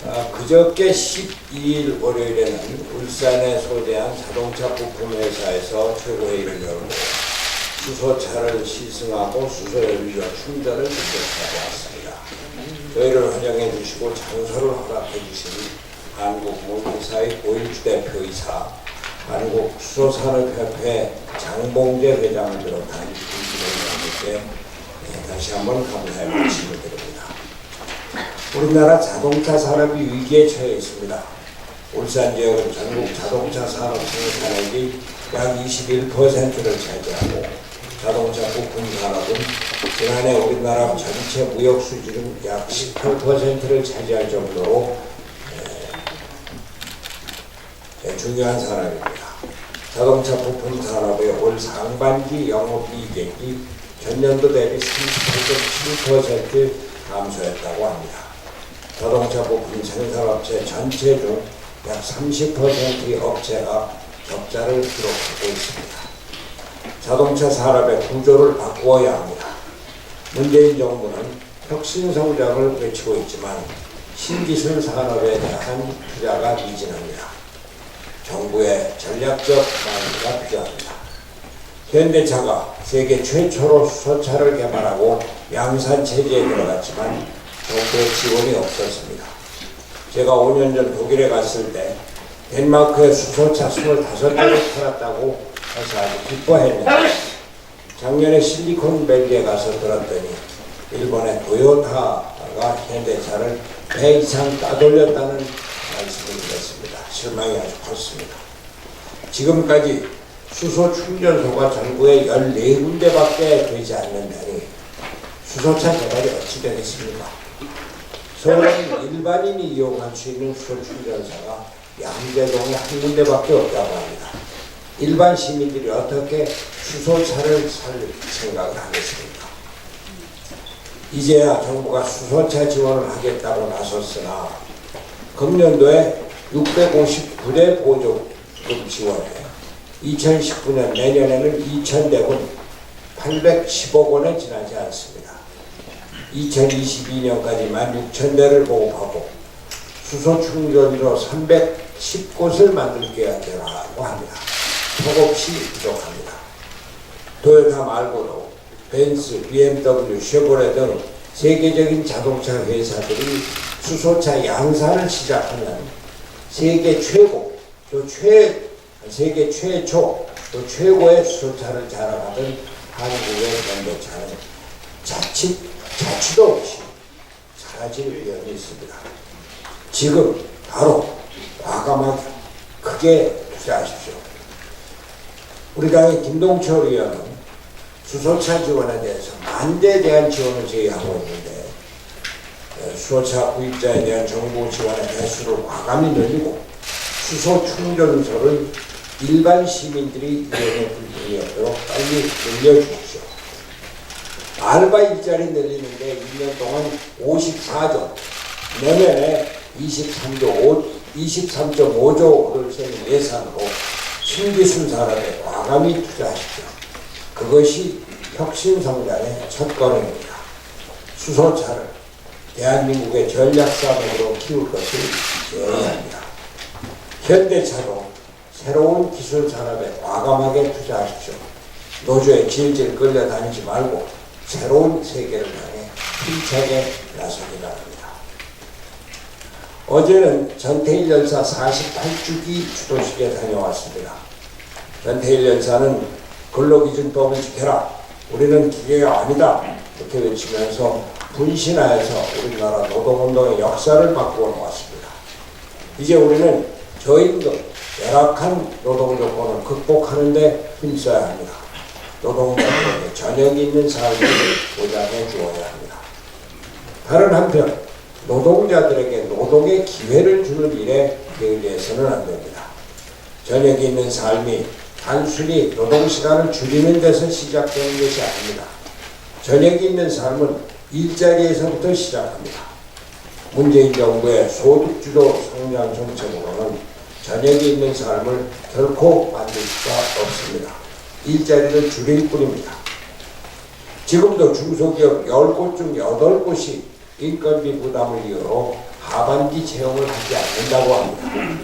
그저께 12일 월요일에는 울산에 소재한 자동차 부품 회사에서 최고회의를 열고 수소차를 시승하고 수소연료 충전을 직접 하고 왔습니다. 저희를 환영해 주시고 장소를 허락해 주신 한국모기사의 고일주 대표이사, 한국수소산업협회 장봉재 회장을 비롯한 임직원들께 다시 한번 감사의 말씀을 드립니다. 우리나라 자동차 산업이 위기에 처해 있습니다. 울산 지역은 전국 자동차 산업 생산액이 약 21%를 차지하고 자동차 부품 산업은 지난해 우리나라 전체 무역 수지는 약 18%를 차지할 정도로 중요한 산업입니다. 자동차 부품 산업의 올 상반기 영업이익이 전년도 대비 38.7% 감소했다고 합니다. 자동차 부품 생산업체 전체 중 약 30%의 업체가 적자를 기록하고 있습니다. 자동차 산업의 구조를 바꾸어야 합니다. 문재인 정부는 혁신성장을 외치고 있지만 신기술 산업에 대한 투자가 미진합니다. 정부의 전략적 마인드가 필요합니다. 현대차가 세계 최초로 수소차를 개발하고 양산 체제에 들어갔지만 정부의 지원이 없었습니다. 제가 5년 전 독일에 갔을 때 덴마크의 수소차 25대를 팔았다고 해서 아주 기뻐했는데 작년에 실리콘밸리에 가서 들었더니 일본의 토요타가 현대차를 배 이상 따돌렸다는 말씀을 드렸습니다. 실망이 아주 컸습니다. 지금까지 수소 충전소가 전국에 14군데밖에 되지 않는다니 수소차 개발이 어찌 되겠습니까? 서울은 일반인이 이용할 수 있는 수소 충전소가 양재동에 한 군데밖에 없다고 합니다. 일반 시민들이 어떻게 수소차를 살 생각을 하겠습니까? 이제야 정부가 수소차 지원을 하겠다고 나섰으나 금년도에 659대 보조금 지원에 2019년 내년에는 2,000대군 810억 원에 지나지 않습니다. 2022년까지 16,000대를 보급하고 수소 충전소 310곳을 만들 계획이라고 합니다. 턱없이 부족합니다. 토요타 말고도 벤츠, BMW, 쉐보레 등 세계적인 자동차 회사들이 수소차 양산을 시작하면 세계 최고, 세계 최초, 또 최고의 수소차를 자랑하던 한국의 현대차는 자취도 없이 사라질 위험이 있습니다. 지금 바로 과감하게 크게 투자하십시오. 우리 당의 김동철 의원은 수소차 지원에 대해서 만대에 대한 지원을 제의하고 있는데 수소차 구입자에 대한 정부 지원의 대수를 과감히 늘리고 수소 충전소를 일반 시민들이 이용해 볼 일이 없도록 빨리 늘려주십시오. 알바 일자리 늘리는데 2년 동안 54조, 내년에 23.5조를 세는 예산으로 신기술 산업에 과감히 투자하십시오. 그것이 혁신성장의 첫걸음입니다. 수소차를 대한민국의 전략산업으로 키울 것을 제의합니다. 현대차도 새로운 기술 산업에 과감하게 투자하십시오. 노조에 질질 끌려다니지 말고 새로운 세계를 향해 힘차게 나서기를 합니다. 어제는 전태일 열사 48주기 추도식에 다녀왔습니다. 전태일 열사는 근로기준법을 지켜라, 우리는 기계가 아니다, 이렇게 외치면서 분신하여서 우리나라 노동운동의 역사를 바꾸어 놓았습니다. 이제 우리는 저임금, 열악한 노동조건을 극복하는 데 힘써야 합니다. 노동자들에게 저녁이 있는 삶을 보장해 주어야 합니다. 다른 한편 노동자들에게 노동의 기회를 주는 일에 게을리해서는 안 됩니다. 저녁이 있는 삶이 단순히 노동시간을 줄이는 데서 시작되는 것이 아닙니다. 저녁이 있는 삶은 일자리에서부터 시작합니다. 문재인 정부의 소득주도 성장 정책으로는 저녁이 있는 삶을 결코 만들 수가 없습니다. 일자리를 줄일 뿐입니다. 지금도 중소기업 10곳 중 8곳이 인건비 부담을 이유로 하반기 채용을 하지 않는다고 합니다.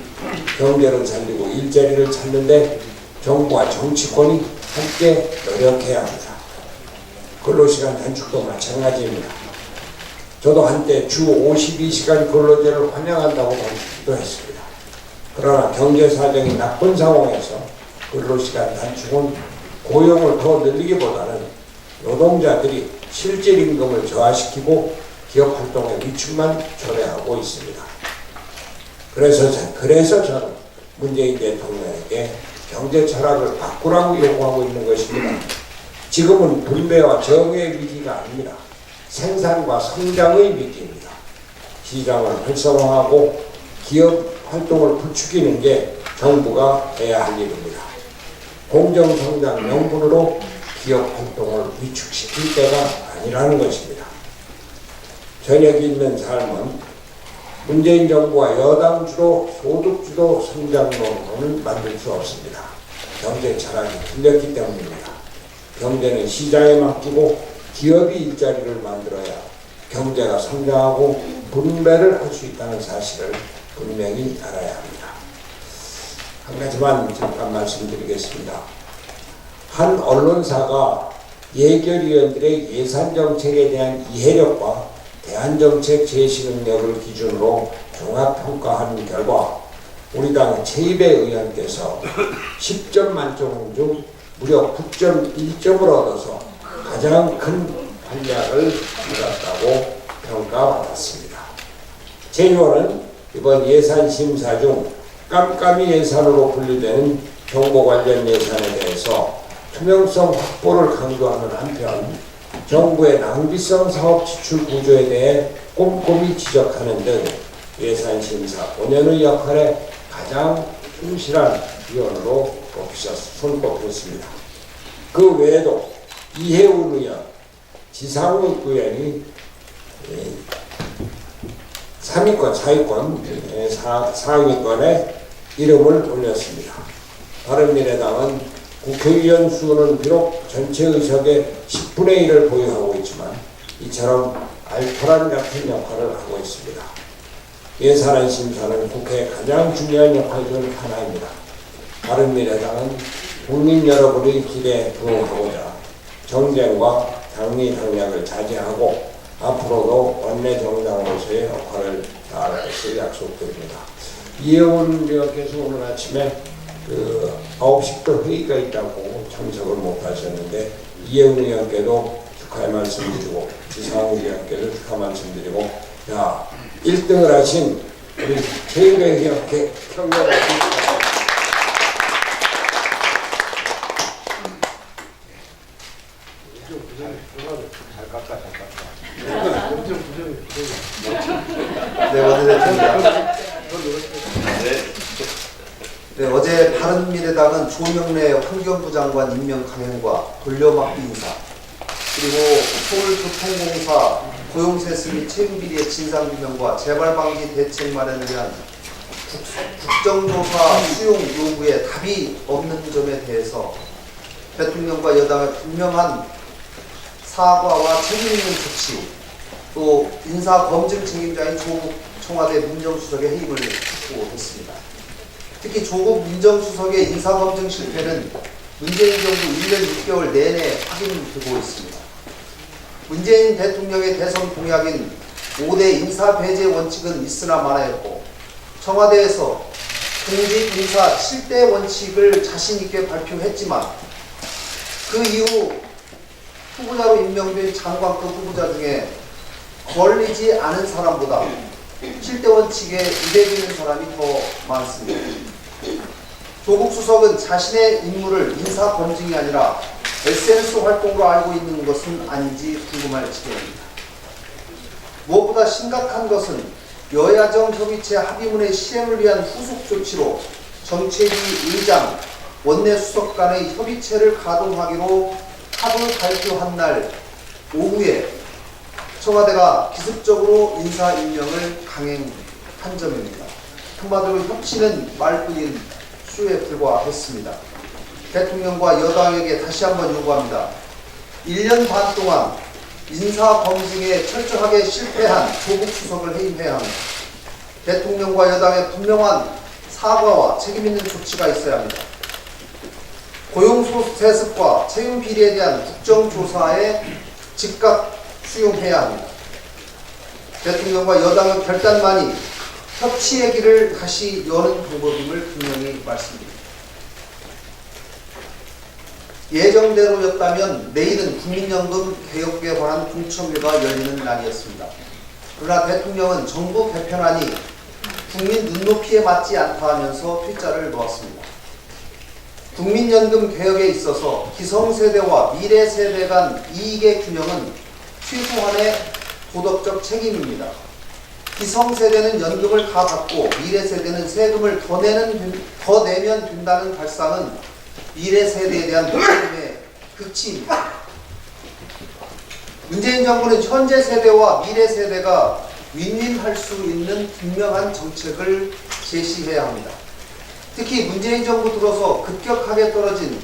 경제를 살리고 일자리를 찾는데 정부와 정치권이 함께 노력해야 합니다. 근로시간 단축도 마찬가지입니다. 저도 한때 주 52시간 근로제를 환영한다고 밝히기도 했습니다. 그러나 경제 사정이 나쁜 상황에서 근로시간 단축은 고용을 더 늘리기보다는 노동자들이 실질 임금을 저하시키고 기업 활동의 위축만 초래하고 있습니다. 그래서 저는 문재인 대통령에게 경제 철학을 바꾸라고 요구하고 있는 것입니다. 지금은 분배와 정의의 위기가 아닙니다. 생산과 성장의 위기입니다. 시장을 활성화하고 기업 활동을 부추기는 게 정부가 해야 할 일입니다. 공정성장 명분으로 기업 활동을 위축시킬 때가 아니라는 것입니다. 저녁이 있는 삶은 문재인 정부와 여당 주도 소득주도 성장론을 만들 수 없습니다. 경제 철학이 틀렸기 때문입니다. 경제는 시장에 맡기고 기업이 일자리를 만들어야 경제가 성장하고 분배를 할 수 있다는 사실을 분명히 알아야 합니다. 한 가지만 잠깐 말씀드리겠습니다. 한 언론사가 예결위원들의 예산정책에 대한 이해력과 대안정책 제시 능력을 기준으로 종합평가한 결과 우리 당 최입의 의원께서 10점 만점 중 무려 9.1점을 얻어서 가장 큰 활약을 이뤘다고 평가받았습니다. 제 의원은 이번 예산 심사 중 깜깜이 예산으로 분류되는 정보 관련 예산에 대해서 투명성 확보를 강조하는 한편 정부의 낭비성 사업 지출 구조에 대해 꼼꼼히 지적하는 등 예산 심사 5년의 역할에 가장 충실한 위원으로 손꼽혔습니다. 그 외에도 이해운 의원, 지상욱 의원이 3위권, 4위권에 이름을 올렸습니다. 바른미래당은 국회의원 수는 비록 전체 의석의 10분의 1을 보유하고 있지만 이처럼 알토란 같은 역할을 하고 있습니다. 예산안 심사는 국회의 가장 중요한 역할 중 하나입니다. 바른미래당은 국민 여러분의 기대에 부응하고자 정쟁과 당리 당략을 자제하고 앞으로도 원내 정당으로서의 역할을 다할 것을 약속드립니다. 이혜원 의원께서 오늘 아침에 9시부터 회의가 있다고 참석을 못하셨는데 이혜원 의원께도 축하의 말씀드리고 지상욱 의원께도 축하 말씀드리고 1등을 하신 우리 최일배 의원께 경례를 네, 어제 바른미래당은 조명래 환경부 장관 임명 강행과 돌려막기 인사, 그리고 서울교통공사 고용세습 및 채용비리의 진상규명과 재발방지 대책 마련을 위한 국정조사 수용 요구에 답이 없는 점에 대해서 대통령과 여당의 분명한 사과와 책임있는 조치, 또 인사검증 책임자인 조국 청와대 민정수석의 해임을 촉구했습니다. 특히 조국 민정수석의 인사검증 실패는 문재인 정부 1년 6개월 내내 확인되고 있습니다. 문재인 대통령의 대선 공약인 5대 인사 배제 원칙은 있으나 마나였고 청와대에서 공직 인사 7대 원칙을 자신있게 발표했지만 그 이후 후보자로 임명된 장관급 후보자 중에 걸리지 않은 사람보다 7대 원칙에 이대기는 사람이 더 많습니다. 조국 수석은 자신의 임무를 인사 검증이 아니라 SNS 활동으로 알고 있는 것은 아닌지 궁금할 지경입니다. 무엇보다 심각한 것은 여야정 협의체 합의문의 시행을 위한 후속 조치로 정책위 의장, 원내 수석 간의 협의체를 가동하기로 합을 발표한 날 오후에 청와대가 기습적으로 인사 임명을 강행한 점입니다. 한마디로 협치는 말뿐인 수에 불과했습니다. 대통령과 여당에게 다시 한번 요구합니다. 1년 반 동안 인사 검증에 철저하게 실패한 조국 수석을 해임해야 합니다. 대통령과 여당의 분명한 사과와 책임 있는 조치가 있어야 합니다. 고용세습과 채용 비리에 대한 국정조사에 즉각 수용해야 합니다. 대통령과 여당의 결단만이 협치의 길을 다시 여는 방법임을 분명히 말씀드립니다. 예정대로였다면 내일은 국민연금 개혁에 관한 공청회가 열리는 날이었습니다. 그러나 대통령은 정부 개편안이 국민 눈높이에 맞지 않다 하면서 퇴짜를 놓았습니다. 국민연금 개혁에 있어서 기성세대와 미래세대 간 이익의 균형은 최소한의 도덕적 책임입니다. 기성세대는 연금을 다 받고 미래세대는 세금을 더 내면 된다는 발상은 미래세대에 대한 책임의 극치입니다. 문재인 정부는 현재 세대와 미래세대가 윈윈할 수 있는 분명한 정책을 제시해야 합니다. 특히 문재인 정부 들어서 급격하게 떨어진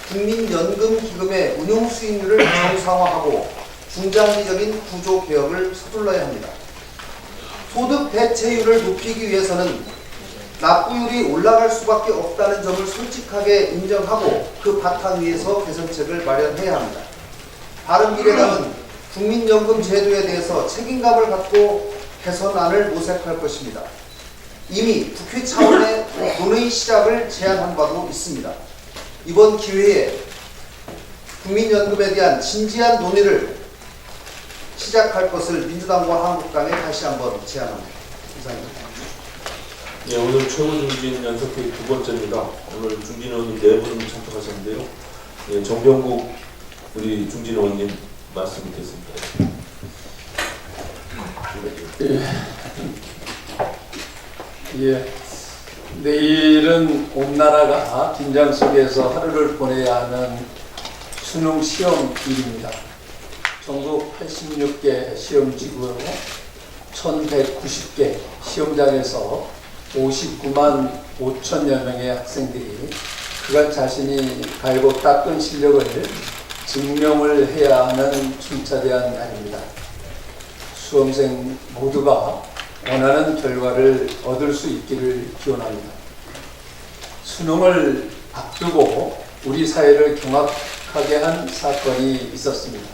국민연금기금의 운용 수익률을 정상화하고 중장기적인 구조 개혁을 서둘러야 합니다. 소득 대체율을 높이기 위해서는 납부율이 올라갈 수밖에 없다는 점을 솔직하게 인정하고 그 바탕 위에서 개선책을 마련해야 합니다. 바른미래당은 국민연금 제도에 대해서 책임감을 갖고 개선안을 모색할 것입니다. 이미 국회 차원의 논의 시작을 제안한 바도 있습니다. 이번 기회에 국민연금에 대한 진지한 논의를 시작할 것을 민주당과 한국당에 다시 한번 제안합니다. 감사합니다. 네, 오늘 최고중진 연석회의 두 번째입니다. 오늘 중진 의원님 4분 참석하셨는데요. 네, 정병국 우리 중진 의원님 말씀 듣겠습니다. 예, 내일은 온 나라가 긴장 속에서 하루를 보내야 하는 수능 시험일입니다. 전국 86개 시험지구로 1190개 시험장에서 59만 5천여 명의 학생들이 그간 자신이 갈고 닦은 실력을 증명을 해야 하는 순차대한 날입니다. 수험생 모두가 원하는 결과를 얻을 수 있기를 기원합니다. 수능을 앞두고 우리 사회를 경악하게 한 사건이 있었습니다.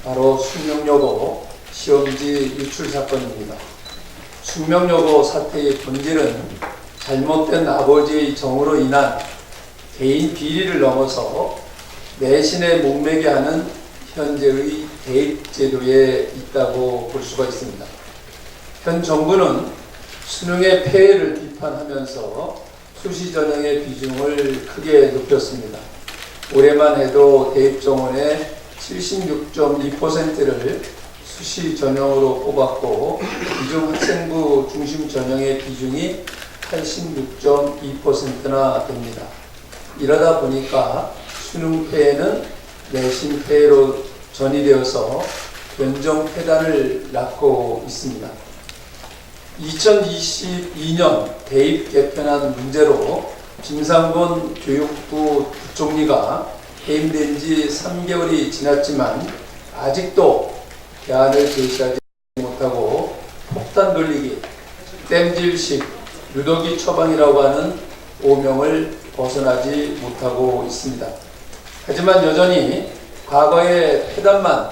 바로 숙명여고 시험지 유출 사건입니다. 숙명여고 사태의 본질은 잘못된 아버지의 정으로 인한 개인 비리를 넘어서 내신에 목매게 하는 현재의 대입제도에 있다고 볼 수가 있습니다. 현 정부는 수능의 폐해를 비판하면서 수시 전형의 비중을 크게 높였습니다. 올해만 해도 대입 정원의 76.2%를 수시 전형으로 뽑았고 이중 학생부 중심 전형의 비중이 86.2%나 됩니다. 이러다 보니까 수능 폐해는 내신 폐해로 전이되어서 변정 폐단을 낳고 있습니다. 2022년 대입 개편안 문제로 김상곤 교육부 부총리가 해임된 지 3개월이 지났지만 아직도 대안을 제시하지 못하고 폭탄 돌리기, 땜질식, 유도기 처방이라고 하는 오명을 벗어나지 못하고 있습니다. 하지만 여전히 과거의 폐단만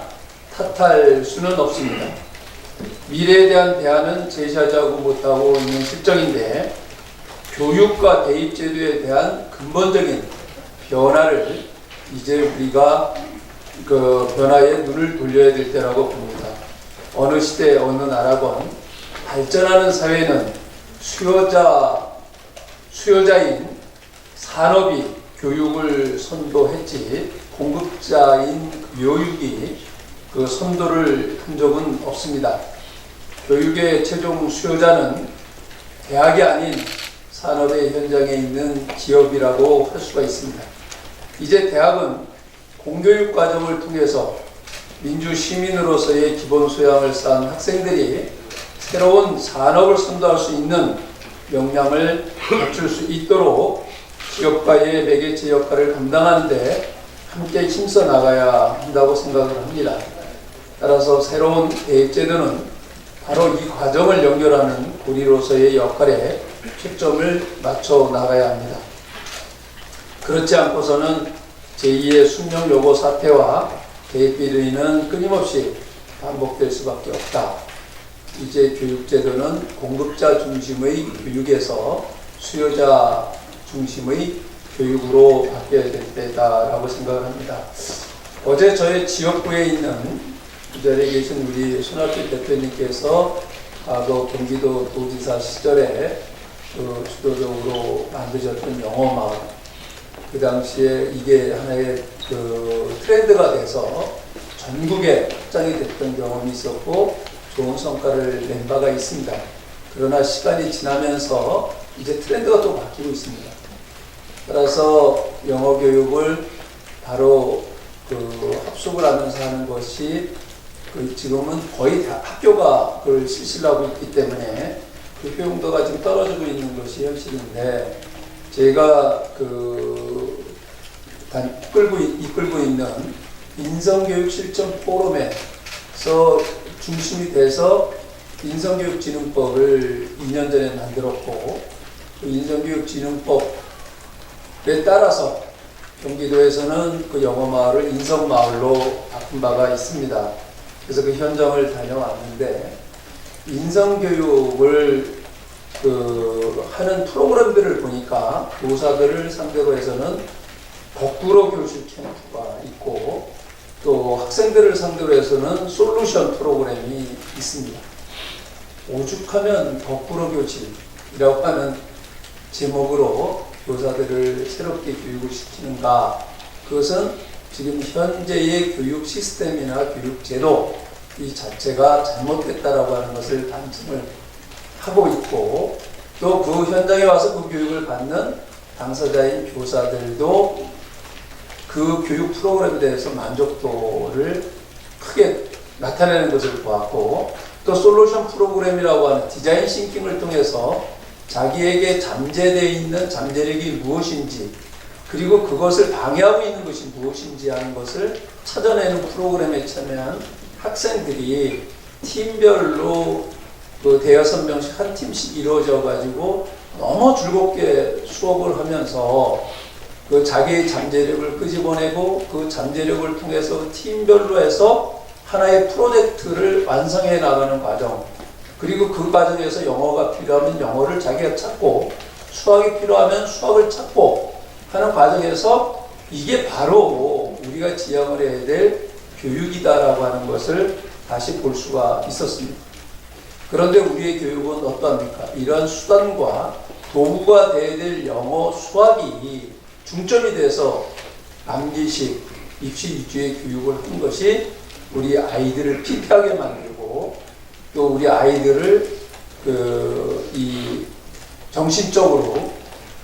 탓할 수는 없습니다. 미래에 대한 대안은 제시하자고 못하고 있는 실정인데 교육과 대입제도에 대한 근본적인 변화를 이제 우리가 그 변화에 눈을 돌려야 될 때라고 봅니다. 어느 시대 어느 나라건 발전하는 사회는 수요자인 산업이 교육을 선도했지 공급자인 교육이 그 선도를 한 적은 없습니다. 교육의 최종 수요자는 대학이 아닌 산업의 현장에 있는 기업이라고 할 수가 있습니다. 이제 대학은 공교육 과정을 통해서 민주 시민으로서의 기본 소양을 쌓은 학생들이 새로운 산업을 선도할 수 있는 역량을 갖출 수 있도록 기업과의 매개체 역할을 감당하는데 함께 힘써 나가야 한다고 생각을 합니다. 따라서 새로운 대입제도는 바로 이 과정을 연결하는 고리로서의 역할에 초점을 맞춰 나가야 합니다. 그렇지 않고서는 제2의 숙명 요구 사태와 대입 비리는 끊임없이 반복될 수밖에 없다. 이제 교육제도는 공급자 중심의 교육에서 수요자 중심의 교육으로 바뀌어야 될 때다라고 생각을 합니다. 어제 저희 지역구에 있는 이 자리에 계신 우리 손학규 대표님께서 과거 경기도 도지사 시절에 주도적으로 만드셨던 영어마을, 그 당시에 이게 하나의 트렌드가 돼서 전국에 확장이 됐던 경험이 있었고 좋은 성과를 낸 바가 있습니다. 그러나 시간이 지나면서 이제 트렌드가 또 바뀌고 있습니다. 따라서 영어 교육을 바로 합숙을 하면서 하는 것이 지금은 거의 다 학교가 그걸 실시를 하고 있기 때문에 그 효용도가 지금 떨어지고 있는 것이 현실인데, 제가 이끌고 있는 인성교육 실천 포럼에서 중심이 돼서 인성교육진흥법을 2년 전에 만들었고, 그 인성교육진흥법에 따라서 경기도에서는 그 영어마을을 인성마을로 바꾼 바가 있습니다. 그래서 그 현장을 다녀왔는데, 인성교육을 하는 프로그램들을 보니까 교사들을 상대로 해서는 거꾸로 교실 캠프가 있고, 또 학생들을 상대로 해서는 솔루션 프로그램이 있습니다. 오죽하면 거꾸로 교실이라고 하는 제목으로 교사들을 새롭게 교육을 시키는가. 그것은 지금 현재의 교육 시스템이나 교육 제도 이 자체가 잘못됐다라고 하는 것을 반증을 하고 있고, 또 그 현장에 와서 그 교육을 받는 당사자인 교사들도 그 교육 프로그램에 대해서 만족도를 크게 나타내는 것을 보았고, 또 솔루션 프로그램이라고 하는 디자인 싱킹을 통해서 자기에게 잠재되어 있는 잠재력이 무엇인지, 그리고 그것을 방해하고 있는 것이 무엇인지 하는 것을 찾아내는 프로그램에 참여한 학생들이 팀별로 대여섯 명씩 한 팀씩 이루어져 가지고 너무 즐겁게 수업을 하면서 자기의 잠재력을 끄집어내고, 그 잠재력을 통해서 팀별로 해서 하나의 프로젝트를 완성해 나가는 과정, 그리고 그 과정에서 영어가 필요하면 영어를 자기가 찾고, 수학이 필요하면 수학을 찾고 하는 과정에서 이게 바로 우리가 지향을 해야 될 교육이다라고 하는 것을 다시 볼 수가 있었습니다. 그런데 우리의 교육은 어떠합니까? 이런 수단과 도구가 되어야 될 영어, 수학이 중점이 돼서 암기식, 입시 위주의 교육을 한 것이 우리 아이들을 피폐하게 만들고, 또 우리 아이들을 이 정신적으로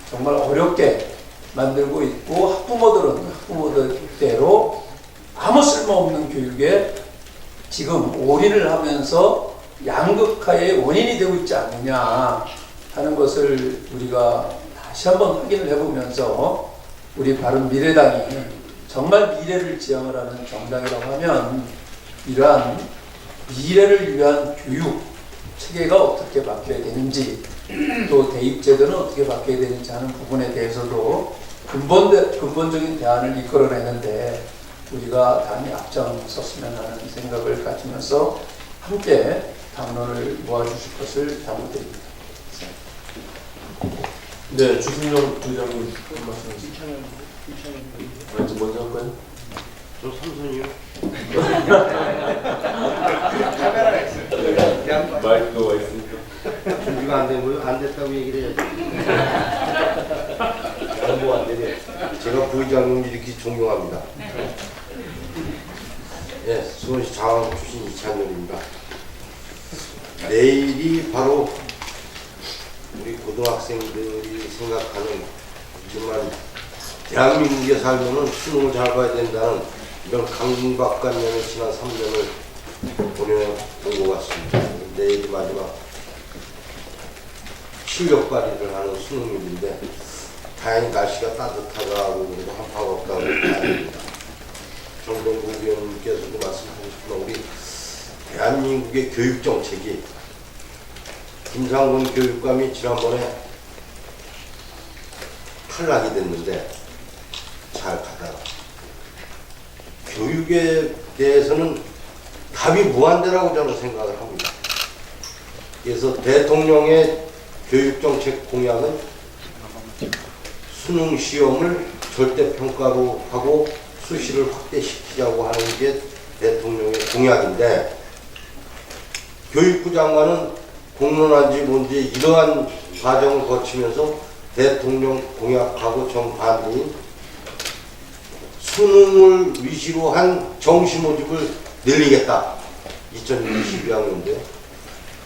정말 어렵게 만들고 있고, 학부모들은 학부모들대로 아무 쓸모없는 교육에 지금 올인을 하면서 양극화의 원인이 되고 있지 않느냐 하는 것을 우리가 다시 한번 확인을 해보면서, 우리 바른미래당이 정말 미래를 지향을 하는 정당이라고 하면 이러한 미래를 위한 교육 체계가 어떻게 바뀌어야 되는지, 또 대입제도는 어떻게 바뀌어야 되는지 하는 부분에 대해서도 근본적인 대안을 이끌어내는데 우리가 당이 앞장섰으면 하는 생각을 가지면서 함께 담론을 모아주실 것을 당부드립니다. 네, 주승용 부장님 말씀하시죠. 먼저 할까요? 저 삼선이요. 카메라가 있어요. 마이크가 있으니까. 준비가 안 된 거요? 안 됐다고 얘기를 해야지. 양보 안 되네. 제가 부의장님 이렇게 존경합니다. 네, 수원시 장항 출신 이찬용입니다. 내일이 바로 우리 고등학생들이 생각하는, 정말 대한민국에 살면은 수능을 잘 봐야 된다는 이런 강박관념의 지난 3년을 보내온 것 같습니다. 내일이 마지막 실력 발휘를 하는 수능일인데, 다행히 날씨가 따뜻하다고 그래도 한파가 없다고 다행입니다. 정동국 의원님께서도 말씀하셨지만 우리 대한민국의 교육 정책이 김상곤 교육감이 지난번에 탈락이 됐는데 잘 가다가 교육에 대해서는 답이 무한대라고 저는 생각을 합니다. 그래서 대통령의 교육정책 공약은 수능 시험을 절대평가로 하고 수시를 확대시키자고 하는 게 대통령의 공약인데, 교육부 장관은 공론한 지 뭔지 이러한 과정을 거치면서 대통령 공약하고 정반대인 수능을 위시로 한 정시 모집을 늘리겠다. 2022학년도에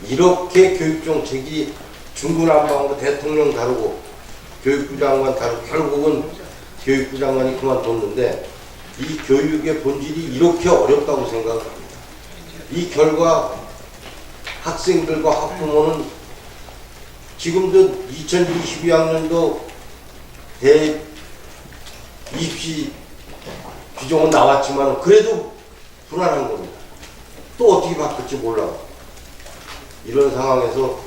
이렇게 교육정책이 중구난방으로 대통령 다루고 교육부 장관 다루고 결국은 교육부 장관이 그만뒀는데, 이 교육의 본질이 이렇게 어렵다고 생각합니다. 이 결과 학생들과 학부모는 지금도 2022학년도 입시 규정은 나왔지만 그래도 불안한 겁니다. 또 어떻게 바뀔지 몰라. 이런 상황에서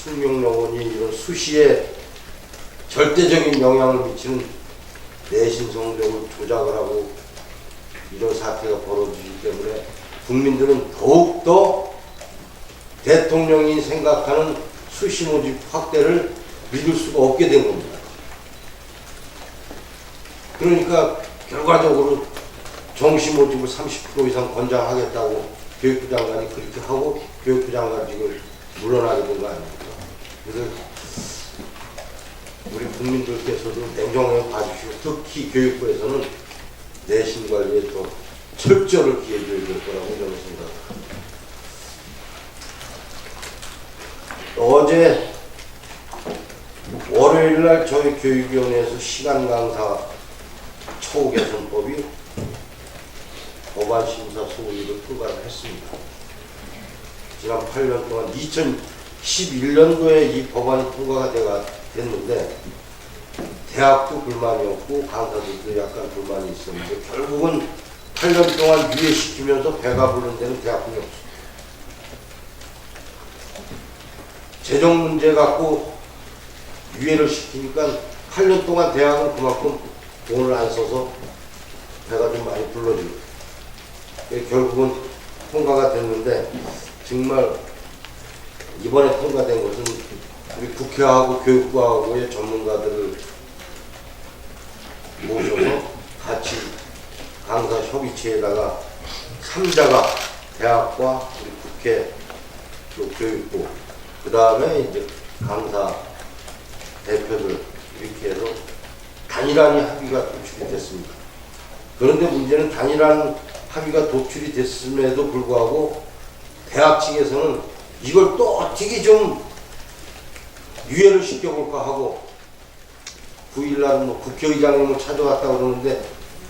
숙명여건이 이런 수시에 절대적인 영향을 미치는 내신 성적을 조작을 하고 이런 사태가 벌어지기 때문에 국민들은 더욱더 대통령이 생각하는 수시 모집 확대를 믿을 수가 없게 된 겁니다. 그러니까 결과적으로 정시 모집을 30% 이상 권장하겠다고 교육부 장관이 그렇게 하고 교육부 장관직을 물러나게 된 거 아닙니까? 그래서 우리 국민들께서도 냉정하게 봐주시고, 특히 교육부에서는 내신 관리에 더 철저를 기해줘야 될 거라고 저는 생각합니다. 어제 월요일날 저희 교육위원회에서 시간 강사 처우 개선법이 법안 심사 소위를 통과를 했습니다. 지난 8년 동안 2011년도에 이 법안이 통과가 됐는데 대학도 불만이었고 강사들도 약간 불만이 있었는데 결국은 8년 동안 유예시키면서 배가 부른 데는 대학군이 없습니다. 재정 문제 갖고 유예를 시키니까 8년 동안 대학은 그만큼 돈을 안 써서 배가 좀 많이 불러지고 결국은 통과가 됐는데, 정말 이번에 통과된 것은 우리 국회하고 교육부하고의 전문가들을 모셔서 같이 강사 협의체에다가 3자가 대학과 우리 국회 또 교육부 그 다음에 이제 강사 대표들 이렇게 해서 단일한 합의가 도출이 됐습니다. 그런데 문제는 단일한 합의가 도출이 됐음에도 불구하고 대학 측에서는 이걸 또 어떻게 좀 유예를 시켜볼까 하고 9일날 뭐 국회의장님을 찾아왔다고 그러는데,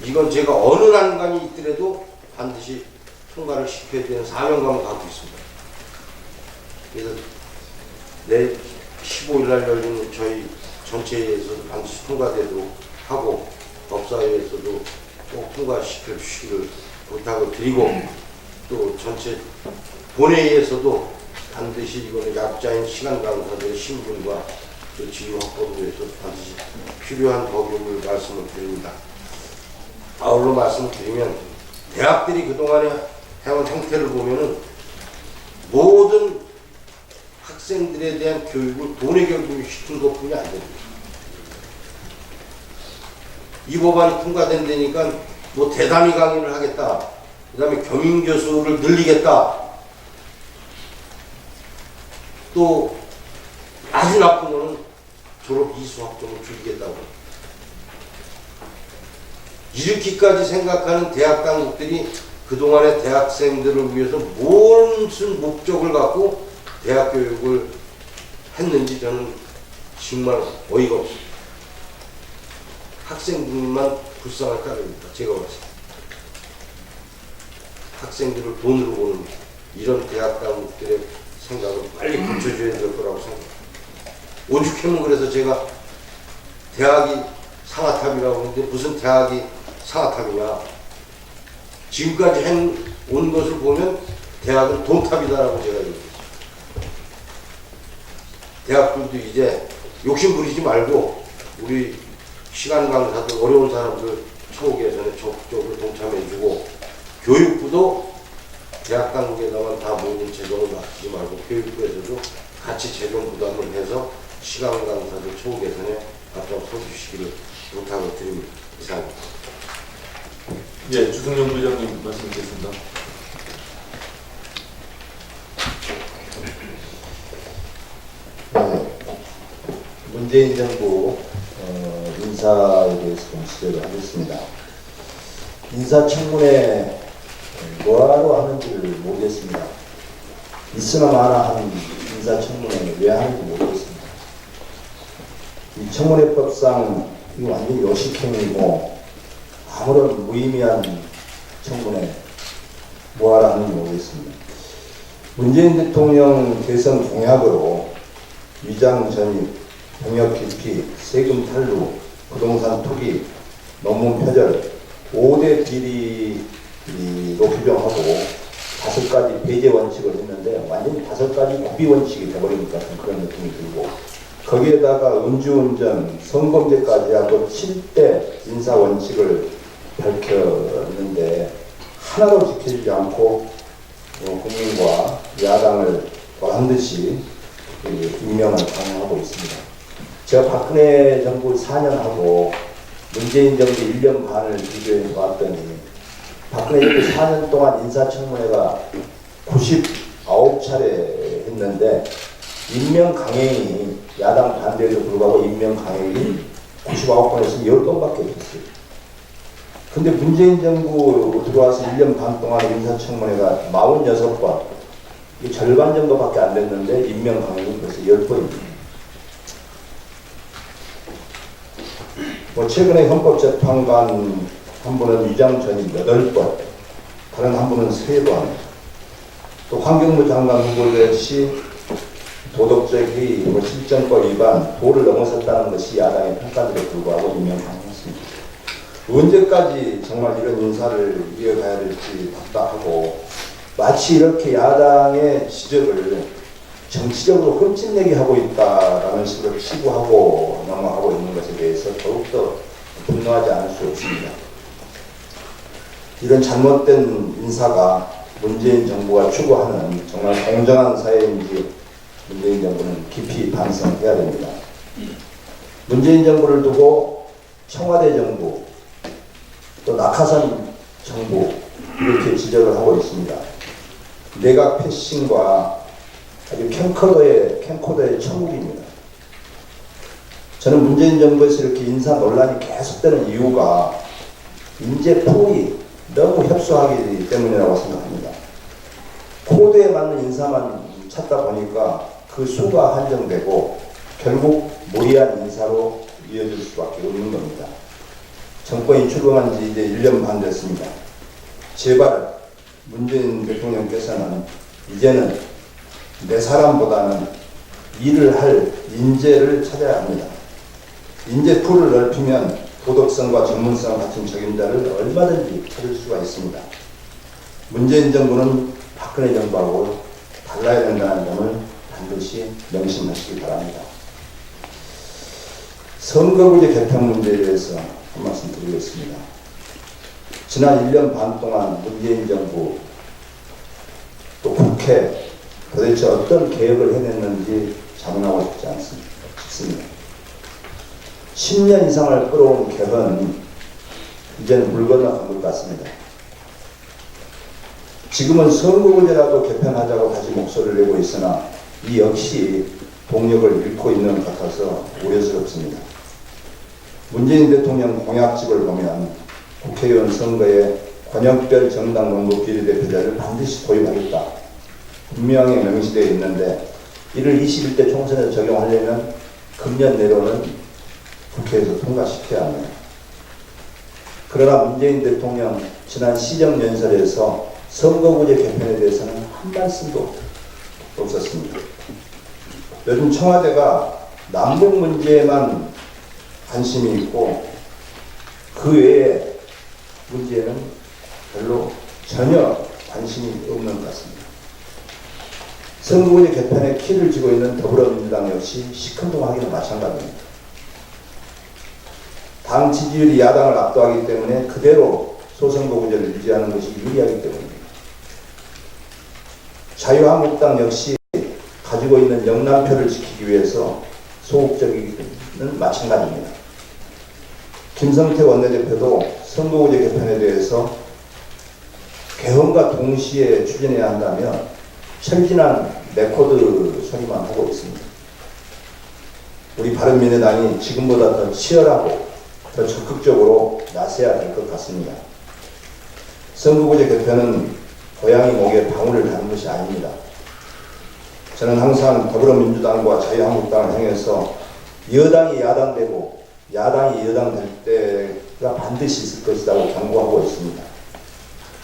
이건 제가 어느 난관이 있더라도 반드시 통과를 시켜야 되는 사명감을 갖고 있습니다. 그래서 내일 15일날 열리는 저희 전체에서도 반드시 통과되도록 하고 법사위에서도 꼭 통과시켜 주시기를 부탁을 드리고, 또 전체 본회의에서도 반드시 이거는 약자인 시간 강사들의 신분과 또 지위 확보를 위해서 반드시 필요한 법률을 말씀을 드립니다. 아울러 말씀을 드리면, 대학들이 그동안에 해온 행태를 보면은 모든 학생들에 대한 교육을 돈의 교육을 시킨 것뿐이 안 됩니다. 이 법안이 통과된다니까 뭐 대단히 강의를 하겠다, 그 다음에 겸임교수를 늘리겠다, 또 아주 나쁜 거는 졸업 이수학점을 줄이겠다고. 이렇게까지 생각하는 대학 당국들이 그동안의 대학생들을 위해서 무슨 목적을 갖고 대학 교육을 했는지 저는 정말 어이가 없습니다. 학생들만 불쌍할 따름입니다. 제가 봤을 때. 학생들을 돈으로 보는 이런 대학 당국들의 생각을 빨리 고쳐줘야 될 거라고 생각합니다. 오죽하면 그래서 제가 대학이 상아탑이라고 하는데 무슨 대학이 상아탑이냐. 지금까지 한 온 것을 보면 대학은 돈탑이다라고 제가 얘기했어요. 대학들도 이제 욕심 부리지 말고 우리 시간 강사들 어려운 사람들 처우 개선에 적극적으로 동참해주고 교육부도 대학 당국에다만 다 모든 재정을 맡기지 말고 교육부에서도 같이 재정 부담을 해서 시간 강사들 처우 개선에 앞장서 주시기를 부탁을 드립니다. 이상입니다. 예, 주승용 부장님 말씀 드리겠습니다. 문재인 정부 인사에 대해서 좀 지적을 하겠습니다. 인사청문회 뭐하러 하는지를 모르겠습니다. 있으나 마나 하는 인사청문회는 왜 하는지 모르겠습니다. 이 청문회법상 이 완전히 요식행위고 아무런 무의미한 청문회 뭐하러 하는지 모르겠습니다. 문재인 대통령 대선 공약으로 위장 전입, 병역 기피, 세금 탈루, 부동산 투기, 논문 표절, 5대 비리로 규정하고 5가지 배제 원칙을 했는데 완전히 5가지 구비 원칙이 되어버린 것 같은 그런 느낌이 들고 거기에다가 음주운전, 성범죄까지 하고 7대 인사 원칙을 밝혔는데 하나도 지켜지지 않고 국민과 야당을 보란 듯이 임명을 강요하고 있습니다. 제가 박근혜 정부 4년하고 문재인 정부 1년 반을 비교해 봤더니 박근혜 정부 4년 동안 인사청문회가 99차례 했는데 임명 강행이 야당 반대에도 불구하고 임명 강행이 99건에서 10건밖에 없었어요. 근데 문재인 정부 들어와서 1년 반 동안 인사청문회가 46번, 절반 정도밖에 안 됐는데 임명 강행이 벌써 10번입니다. 최근에 헌법재판관 한 분은 위장 전입 8번, 다른 한 분은 3번, 또 환경부 장관 후보자 시 도덕적 해이, 실정법 위반, 도를 넘어섰다는 것이 야당의 평가들에 불구하고 임명 강행했습니다. 언제까지 정말 이런 인사를 이어가야 될지 답답하고 마치 이렇게 야당의 지적을 정치적으로 흠집내게 하고 있다라는 식으로 치부하고 넘어가고 있는 것에 대해서 더욱더 분노하지 않을 수 없습니다. 이런 잘못된 인사가 문재인 정부가 추구하는 정말 공정한 사회인지 문재인 정부는 깊이 반성해야 됩니다. 문재인 정부를 두고 청와대 정부, 또 낙하산 정부 이렇게 지적을 하고 있습니다. 내각 패싱과 아주 캠코더의 천국입니다. 저는 문재인 정부에서 이렇게 인사 논란이 계속되는 이유가 인재 풀이 너무 협소하기 때문이라고 생각합니다. 코드에 맞는 인사만 찾다 보니까 그 수가 한정되고 결국 무리한 인사로 이어질 수밖에 없는 겁니다. 정권이 출범한 지 이제 1년 반 됐습니다. 제발 문재인 대통령께서는 이제는 내 사람보다는 일을 할 인재를 찾아야 합니다. 인재 풀을 넓히면 도덕성과 전문성 같은 적임자를 얼마든지 찾을 수가 있습니다. 문재인 정부는 박근혜 정부하고 달라야 된다는 점을 반드시 명심하시기 바랍니다. 선거구제 개편 문제에 대해서 한 말씀 드리겠습니다. 지난 1년 반 동안 문재인 정부 또 국회 도대체 어떤 개혁을 해냈는지 자문하고 싶습니다. 10년 이상을 끌어온 개헌은 이제는 물 건너간 것 같습니다. 지금은 선거구제라도 개편하자고 다시 목소리를 내고 있으나 이 역시 동력을 잃고 있는 것 같아서 우려스럽습니다. 문재인 대통령 공약집을 보면 국회의원 선거에 권역별 정당 농구 비례대표제를 반드시 도입하겠다 분명히 명시되어 있는데 이를 21대 총선에 적용하려면 금년 내로는 국회에서 통과시켜야 합니다. 그러나 문재인 대통령 지난 시정연설에서 선거구제 개편에 대해서는 한 말씀도 없었습니다. 요즘 청와대가 남북 문제에만 관심이 있고 그 외에 문제는 별로 전혀 관심이 없는 것 같습니다. 선거구제 개편의 키를 쥐고 있는 더불어민주당 역시 시큰둥하기는 마찬가지입니다. 당 지지율이 야당을 압도하기 때문에 그대로 소선거구제를 유지하는 것이 유리하기 때문입니다. 자유한국당 역시 가지고 있는 영남표를 지키기 위해서 소극적이기는 마찬가지입니다. 김성태 원내대표도 선거구제 개편에 대해서 개헌과 동시에 추진해야 한다면 철진한 레코드 소리만 하고 있습니다. 우리 바른미래당이 지금보다 더 치열하고 더 적극적으로 나서야 될 것 같습니다. 선거구제 개편은 고양이 목에 방울을 다는 것이 아닙니다. 저는 항상 더불어민주당과 자유한국당을 향해서 여당이 야당되고 야당이 여당될 때가 반드시 있을 것이라고 경고하고 있습니다.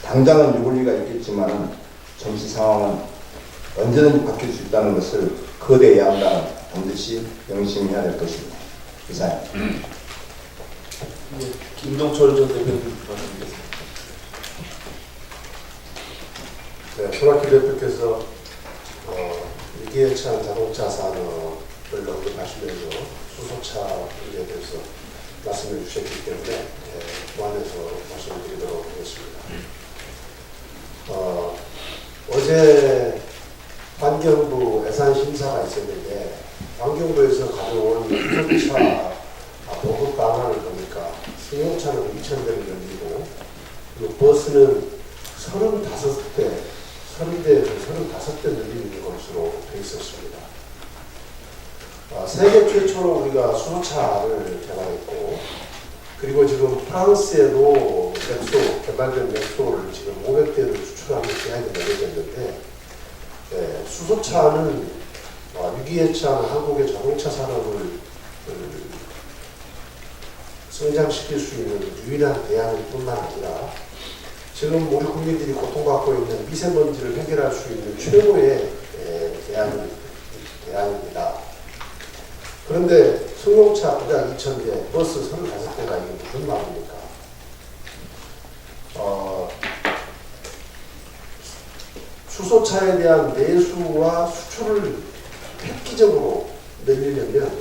당장은 죽을 리가 있겠지만 정치 상황은 언제든지 바뀔 수 있다는 것을 거대 양당은 반드시 명심해야 될 것입니다. 이상입니다. 김동철 전 대표님 말씀드리겠습니다. 네, 손학규 대표께서 위기에 처한 자동차 산업을 언급하시면서 수소차 문제에 대해서 말씀해 주셨기 때문에 보완해서 말씀을 드리도록 하겠습니다. 어제 환경부 예산 심사가 있었는데 환경부에서 가져온 수소차 보급 방안을 보니까 승용차는 2,000대를 늘리고 그리고 버스는 35대, 30대에서 35대 늘리는 것으로 되어 있었습니다. 세계 최초로 우리가 수소차를 개발했고 그리고 지금 프랑스에도 넥소, 개발된 넥소를 지금 500대를 수출하는 계약이 맺어졌는데 수소차는 위기에 처한 한국의 자동차 산업을 성장시킬 수 있는 유일한 대안일 뿐만 아니라 지금 우리 국민들이 고통받고 있는 미세먼지를 해결할 수 있는 최고의 대안입니다. 그런데 승용차 구당 2,000대, 버스 35대가 이게 무슨 말입니까? 수소차에 대한 내수와 수출을 획기적으로 늘리려면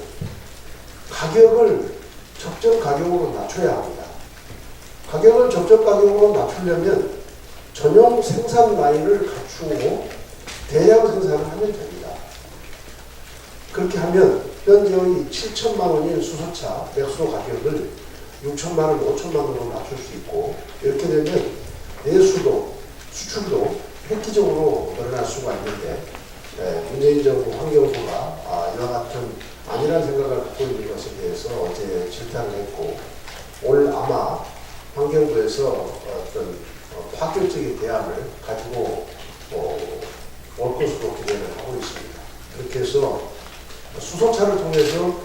가격을 적정 가격으로 낮춰야 합니다. 가격을 적정 가격으로 낮추려면 전용 생산 라인을 갖추고 대량 생산을 하면 됩니다. 그렇게 하면 현재의 7천만 원인 수소차 넥소 가격을 6천만 원, 5천만 원으로 낮출 수 있고 이렇게 되면 내수도 수출도 획기적으로 늘어날 수가 있는데 문재인 정부 환경부가 이와 같은 아니란 생각을 갖고 있는 것에 대해서 어제 질타를 했고 오늘 아마 환경부에서 어떤 파격적인 대안을 가지고 올 것으로 기대를 하고 있습니다. 그렇게 해서 수소차를 통해서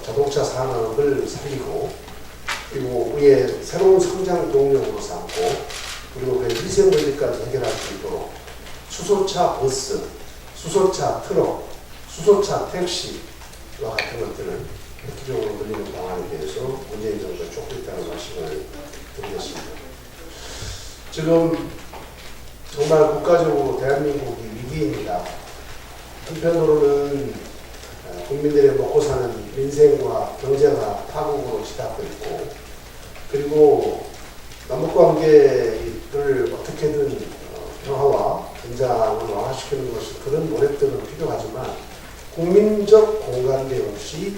자동차 산업을 살리고 그리고 우리의 새로운 성장 동력으로 삼고 그리고 그 미세먼지까지 해결할 수 있도록 수소차 버스, 수소차 트럭, 수소차 택시와 같은 것들을 획기적으로 늘리는 방안에 대해서 문재인 정부가 쫓고 있다는 말씀을 드리겠습니다. 지금 정말 국가적으로 대한민국이 위기입니다. 한편으로는 국민들의 먹고 사는 민생과 경제가 파국으로 치닫고 있고 그리고 남북관계를 어떻게든 평화와 긴장을 완화시키는 것이 그런 노력들은 필요하지만 국민적 공감대 없이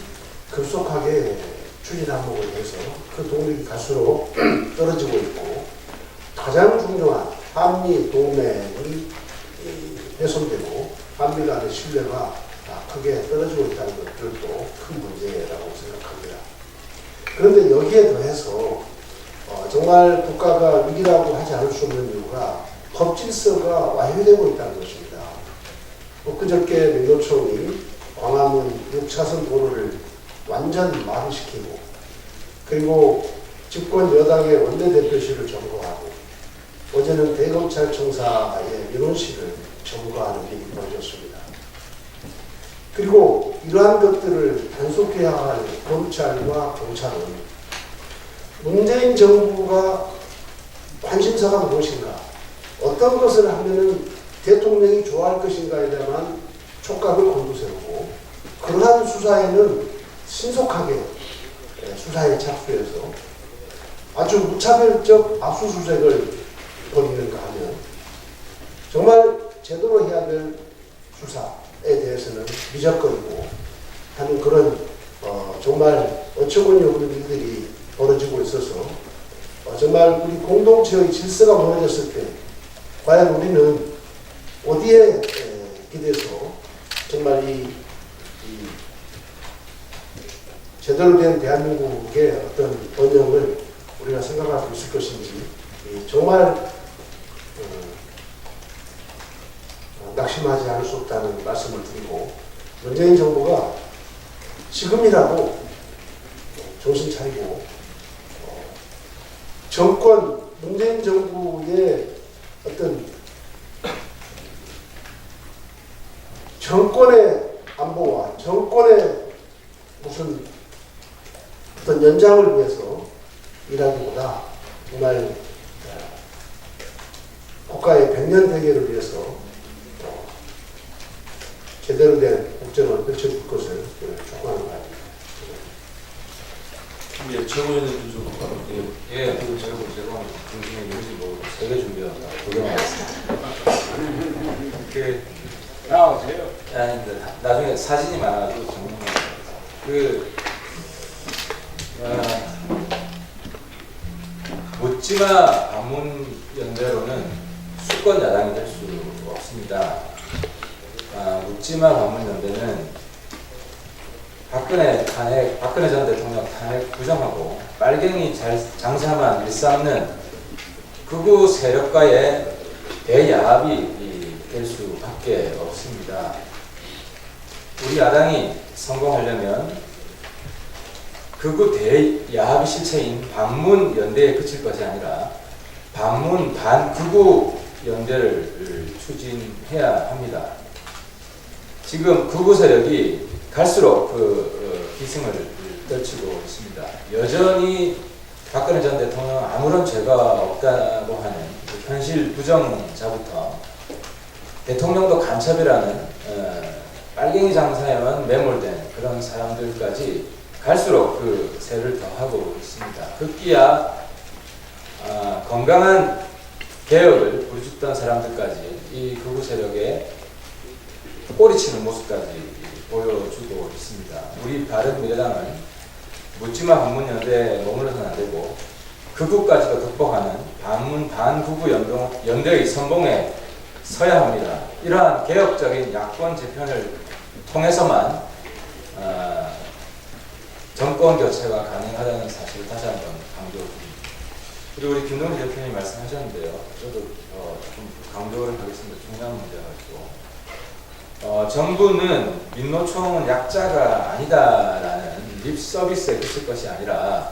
급속하게 추진 항목을 해서 그 동력이 갈수록 떨어지고 있고 가장 중요한 한미 동맹이 훼손되고 한미 간의 신뢰가 크게 떨어지고 있다는 것들도 큰 문제라고 생각합니다. 그런데 여기에 더해서 정말 국가가 위기라고 하지 않을 수 없는 이유가 법 질서가 와해되고 있다는 것입니다. 엊그저께 민노총이 광화문 6차선 도로를 완전 마비시키고 그리고 집권 여당의 원내대표실을 점거하고 어제는 대검찰청사의 민원실을 점거하는 일이 벌어졌습니다. 그리고 이러한 것들을 단속해야 할 검찰과 경찰은 문재인 정부가 관심사가 무엇인가, 어떤 것을 하면은 대통령이 좋아할 것인가에 대한 촉각을 곤두세우고 그러한 수사에는 신속하게 수사에 착수해서 아주 무차별적 압수수색을 벌이는가 하면 정말 제대로 해야 될 수사에 대해서는 미적거리고 하는 그런 정말 어처구니 없는 일들이 벌어지고 있어서 정말 우리 공동체의 질서가 무너졌을 때 과연 우리는 어디에 기대서 정말 이 제대로 된 대한민국의 어떤 번영을 우리가 생각할 수 있을 것인지 정말 낙심하지 않을 수 없다는 말씀을 드리고 문재인 정부가 지금이라도 정신 차리고 문재인 정부의 어떤 정권의 안보와 정권의 무슨 어떤 연장을 위해서 일하기보다 정말 국가의 백년 대계를 위해서 제대로 된 국정을 펼쳐줄 것을 촉구하는 바입니다. 예, 최고위원님 좀 예, 그리고 제가 중심에 있는지 뭐 3개 준비했다. 구경하겠습니다. 나오세요. 아니, 나중에 사진이 많아가지고 정말 묻지마 반문연대로는 수권 야당이 될 수 없습니다. 묻지마 반문연대는 박근혜 전 대통령 탄핵 부정하고 빨갱이 장사만 일삼는 극우 세력과의 대야합이 될 수밖에 없습니다. 우리 야당이 성공하려면 극우 대야합의 실체인 반문 연대에 그칠 것이 아니라 반문 반극우 연대를 추진해야 합니다. 지금 극우 세력이 갈수록 기승을 떨치고 있습니다. 여전히 박근혜 전 대통령 아무런 죄가 없다고 하는 현실 부정자부터 대통령도 간첩이라는 빨갱이 장사에만 매몰된 그런 사람들까지 갈수록 그 세를 더하고 있습니다. 급기야 건강한 개혁을 부르짖던 사람들까지 이 극우 세력에 꼬리치는 모습까지 보여주고 있습니다. 우리 바른미래당은 묻지마 반문연대에 머물러서는 안되고 극우까지도 극복하는 반문 반극우 연대의 선봉에 서야 합니다. 이러한 개혁적인 야권 재편을 통해서만 정권 교체가 가능하다는 사실을 다시 한번 강조드립니다. 그리고 우리 김동기 대표님 말씀하셨는데요. 저도 좀 강조를 하겠습니다. 중요한 문제가지고 정부는 민노총은 약자가 아니다라는 립 서비스에 그칠 것이 아니라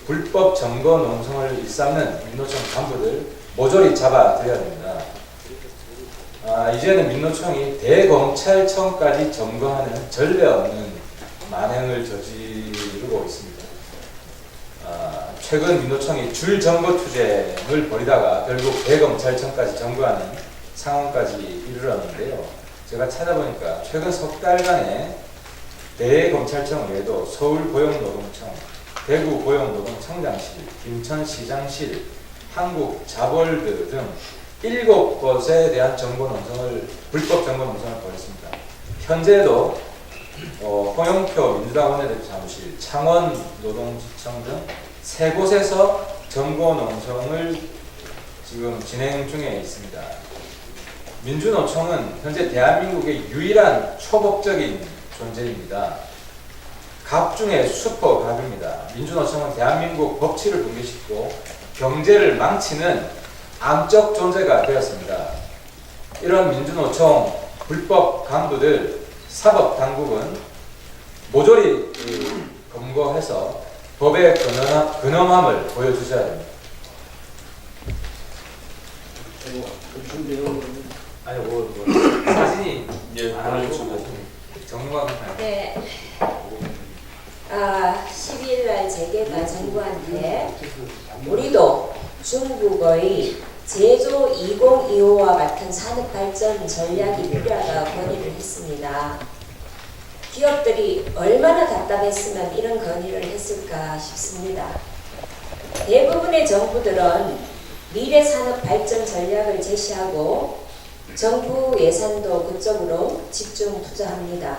불법 점거 농성을 일삼는 민노총 간부들 모조리 잡아들여야 됩니다. 이제는 민노총이 대검찰청까지 점거하는 전례 없는 만행을 저지르고 있습니다. 최근 민노총이 줄점거 투쟁을 벌이다가 결국 대검찰청까지 점거하는 상황까지 이르렀는데요. 제가 찾아보니까 최근 석 달간에 대검찰청 외에도 서울고용노동청, 대구고용노동청장실, 김천시장실, 한국자볼드 등 7곳에 대한 불법 점거 농성을 벌였습니다. 현재도 홍영표 민주당 원내대표 사무실, 창원노동지청 등 3곳에서 점거 농성을 지금 진행 중에 있습니다. 민주노총은 현재 대한민국의 유일한 초법적인 존재입니다. 갑 중에 슈퍼갑입니다. 민주노총은 대한민국 법치를 붕괴시키고 경제를 망치는 암적 존재가 되었습니다. 이런 민주노총 불법 간부들 사법당국은 모조리 검거해서 법의 근엄함을 보여주셔야 됩니다. 아니 사진이 하나를 주고 정무관 네. 12일 날 재계가 정부한테 우리도 중국의 제조 2025와 같은 산업발전 전략이 필요하다고 건의를 했습니다. 기업들이 얼마나 답답했으면 이런 건의를 했을까 싶습니다. 대부분의 정부들은 미래 산업 발전 전략을 제시하고 정부 예산도 그쪽으로 집중 투자합니다.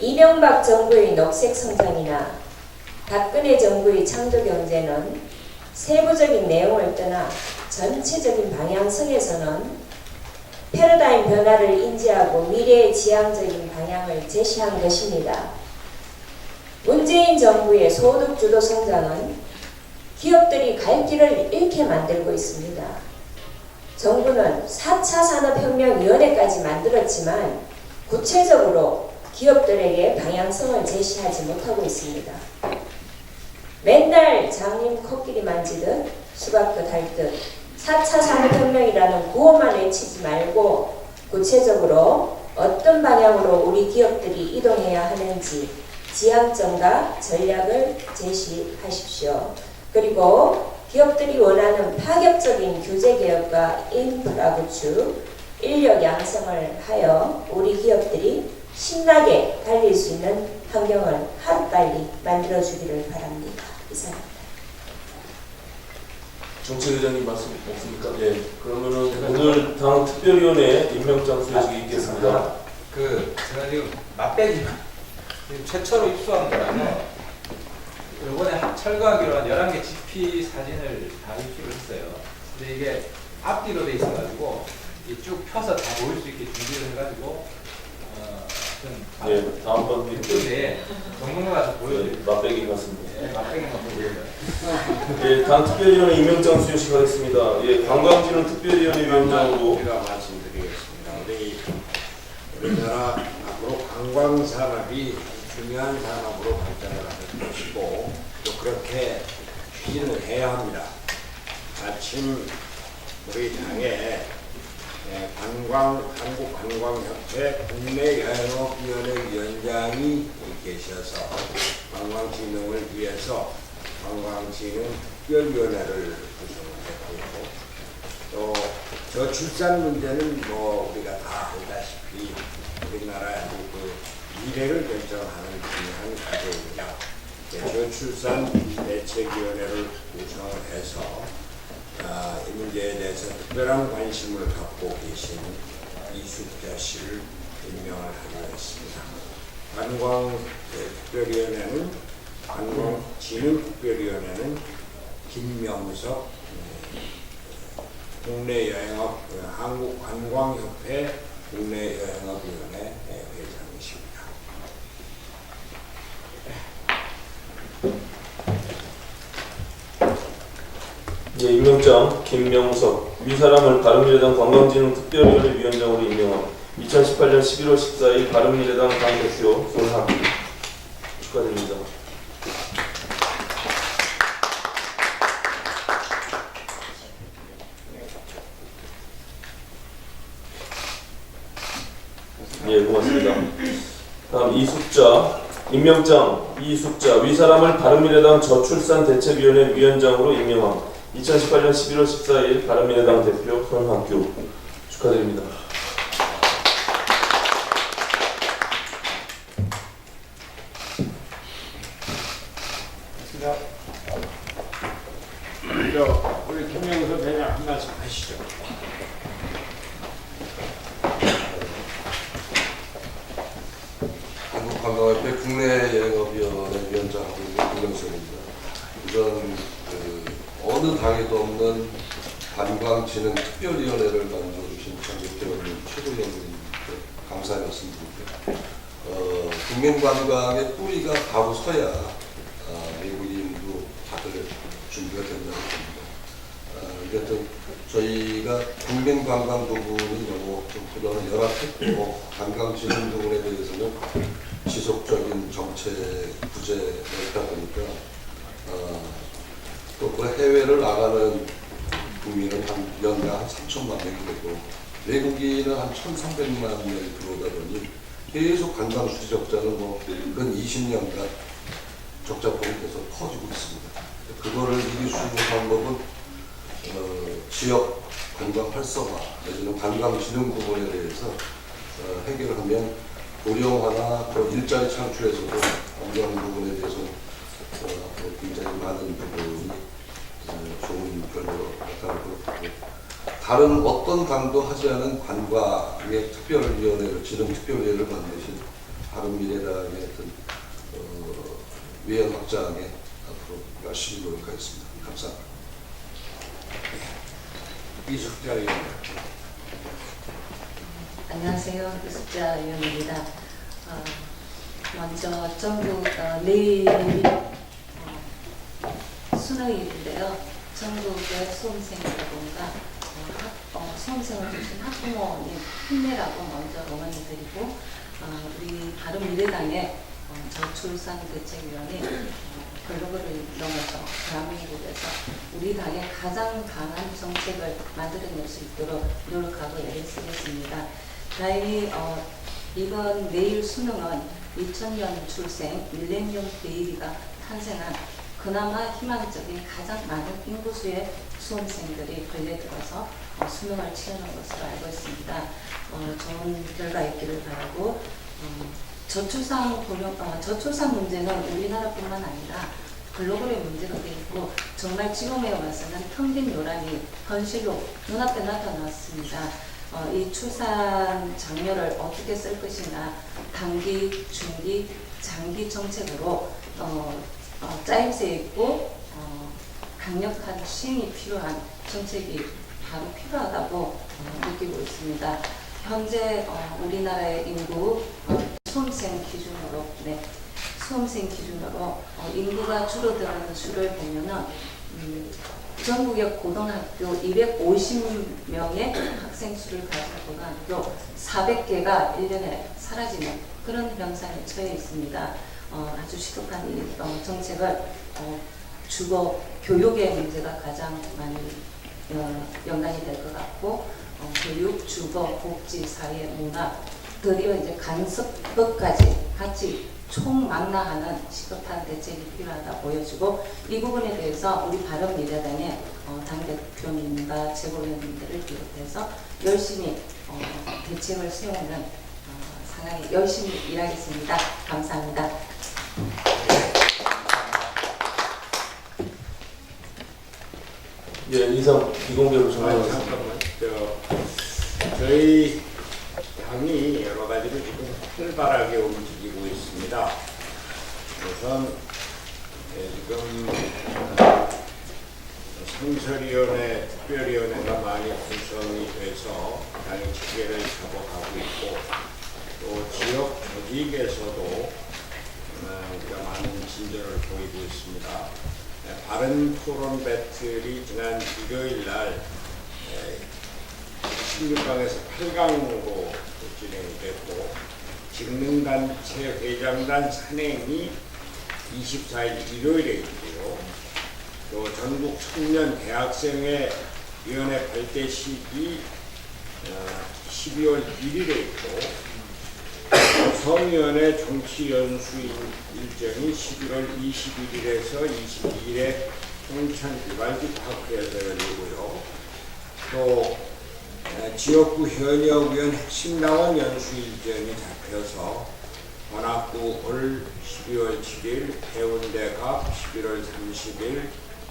이명박 정부의 녹색 성장이나 박근혜 정부의 창조 경제는 세부적인 내용을 떠나 전체적인 방향성에서는 패러다임 변화를 인지하고 미래의 지향적인 방향을 제시한 것입니다. 문재인 정부의 소득 주도 성장은 기업들이 갈 길을 잃게 만들고 있습니다. 정부는 4차 산업혁명위원회까지 만들었지만 구체적으로 기업들에게 방향성을 제시하지 못하고 있습니다. 맨날 장님 코끼리 만지듯 수박도 핥듯 4차 산업혁명이라는 구호만 외치지 말고 구체적으로 어떤 방향으로 우리 기업들이 이동해야 하는지 지향점과 전략을 제시하십시오. 그리고 기업들이 원하는 파격적인 규제 개혁과 인프라 구축, 인력 양성을 하여 우리 기업들이 신나게 달릴 수 있는 환경을 하루빨리 만들어주기를 바랍니다. 이상입니다. 정책위원장님 말씀 없습니까? 예. 그러면은 오늘 당 특별위원회 임명장 수여식이 있겠습니다. 제가 지금 맛배기만 최초로 입수한 거라서 이번에 철거하기로 한 11개 GP 사진을 다 입수를 했어요. 근데 이게 앞뒤로 돼 있어가지고 쭉 펴서 다 보일 수 있게 준비를 해가지고 예, 다음번 이쪽에 정문에 가서 보여드릴게요. 맛배기 같습니다. 네, 맛배기만 보여드려요. 예, 당 특별위원회 임명장 수여식 하겠습니다. 예, 관광진흥 특별위원회 위원장으로 제가 말씀드리겠습니다. 우리나라 앞으로 관광 산업이 중요한 산업으로 발전을 할 것이고 또 그렇게 추진을 해야 합니다. 마침 우리 당에 한국관광협회 국내여행업위원회 위원장이 계셔서 관광진흥을 위해서 관광진흥 특별위원회를 구성했고 또 저출산 문제는 뭐 우리가 다 알다시피 우리나라의 그 미래를 결정하는 중요한 과제입니다. 저출산 대책위원회를 구성을 해서 이 문제에 대해서 특별한 관심을 갖고 계신 이숙자 씨를 임명을 하기로 했습니다. 관광특별위원회는 관광진흥특별위원회는 김명석 국내여행업 한국관광협회 국내여행업위원회 회장이십니다. 예, 임명장 김명석 위사람을 바른미래당 관광진흥특별위원회 위원장으로 임명함. 2018년 11월 14일 바른미래당 당대표 손학규 축하드립니다. 예, 고맙습니다. 다음 이숙자 임명장 이숙자 위사람을 바른미래당 저출산대책위원회 위원장으로 임명함. 2018년 11월 14일 바른미래당 대표 손학규 축하드립니다. 우리 김명석 회장 한 말씀 하시죠. 한국관광협회 국내여행업위원회 위원장하고 있는 김명석입니다. 우선 어느 당에도 없는 관광진흥특별위원회를 만들어주신 장대표님 최고위원님께 감사의 말씀드립니다. 국민관광의 뿌리가 가고 서야 외국인도 다들 준비가 된다고 봅니다. 이것도 저희가 국민관광 부분이 너무 좀 그동안 열악했고 관광진흥 부분에 대해서는 지속적인 정책 부재가 있다 보니까 또 그 해외를 나가는 국민은 한 연간 한 3천만 명이 되고 외국인은 한 1,300만 명이 들어오다 보니 계속 관광 수지 적자는 근 20년간 적자폭이 계속 커지고 있습니다. 그거를 이길 수 있는 방법은 지역 관광 활성화 내지는 관광진흥 부분에 대해서 해결을 하면 고령화나 또 일자리 창출에서도 이런 부분에 대해서 앞으로 굉장히 많은 부분이 좋은 결과로 나타날 것 같고, 다른 어떤 당도 하지 않은 관광의 특별위원회를, 진흥특별위원회를 만드신 바른미래당의 어떤 위원 확장에 앞으로 열심히 노력하겠습니다. 감사합니다. 이숙자 의원. 안녕하세요. 이숙자 의원입니다. 먼저 전국 내일이 수능일인데요. 전국의 수험생이라든가 수험생을 주신 학부모님 힘내라고 먼저 응원을 드리고, 우리 바른미래당의 저출산대책위원회 글로벌을 넘어서 대한민국에서 우리 당의 가장 강한 정책을 만들어낼 수 있도록 노력하고 애를 쓰겠습니다. 다행히 이번 내일 수능은 2000년 출생 밀레니엄 베이비가 탄생한 그나마 희망적인 가장 많은 인구수의 수험생들이 걸려들어서 수능을 치르는 것으로 알고 있습니다. 좋은 결과 있기를 바라고, 저출산 문제는 우리나라뿐만 아니라 글로벌의 문제가 되어 있고, 정말 지금에 와서는 텅빈 요란이 현실로 눈앞에 나타났습니다. 이 출산 장려를 어떻게 쓸 것이냐, 단기, 중기, 장기 정책으로 짜임새 있고 강력한 시행이 필요한 정책이 바로 필요하다고 느끼고 있습니다. 현재 우리나라의 인구 수험생 기준으로 인구가 줄어드는 수를 보면은 전국의 고등학교 250명의 학생 수를 가진 고등학교 400개가 1년에 사라지는 그런 현상에 처해 있습니다. 아주 시급한 이 정책을 주거 교육의 문제가 가장 많이 연관이 될 것 같고, 교육, 주거, 복지, 사회, 문화, 드디어 이제 간섭법까지 같이 총망라하는 시급한 대책이 필요하다 보여지고, 이 부분에 대해서 우리 바른미래당의 당대표님과 최고위원님들을 비롯해서 열심히 대책을 세우는 상황에 열심히 일하겠습니다. 감사합니다. 예, 이상 비공개로 정하겠습니다. 잠깐만. 저희 당이 여러 가지로 지금 활발하게 움직이고 있습니다. 우선 지금 상설위원회, 특별위원회가 많이 구성이 돼서 당이 체계를 잡아가고 있고, 또 지역 조직에서도 우리가 많은 진전을 보이고 있습니다. 바른 토론 배틀이 지난 일요일 날 16강에서 8강으로 진행이 됐고, 직능단체 회장단 산행이 24일 일요일에 있고요. 또 전국 청년 대학생회 위원회 발대식이 12월 1일에 있고, 여성위원회 정치연수 일정이 11월 21일에서 22일에 홍천 비발디 파크에서 열리고요. 또 지역구 현역위원 핵심당원 연수 일정이 잡혀서 관악구 올 12월 7일, 해운대갑 11월 30일,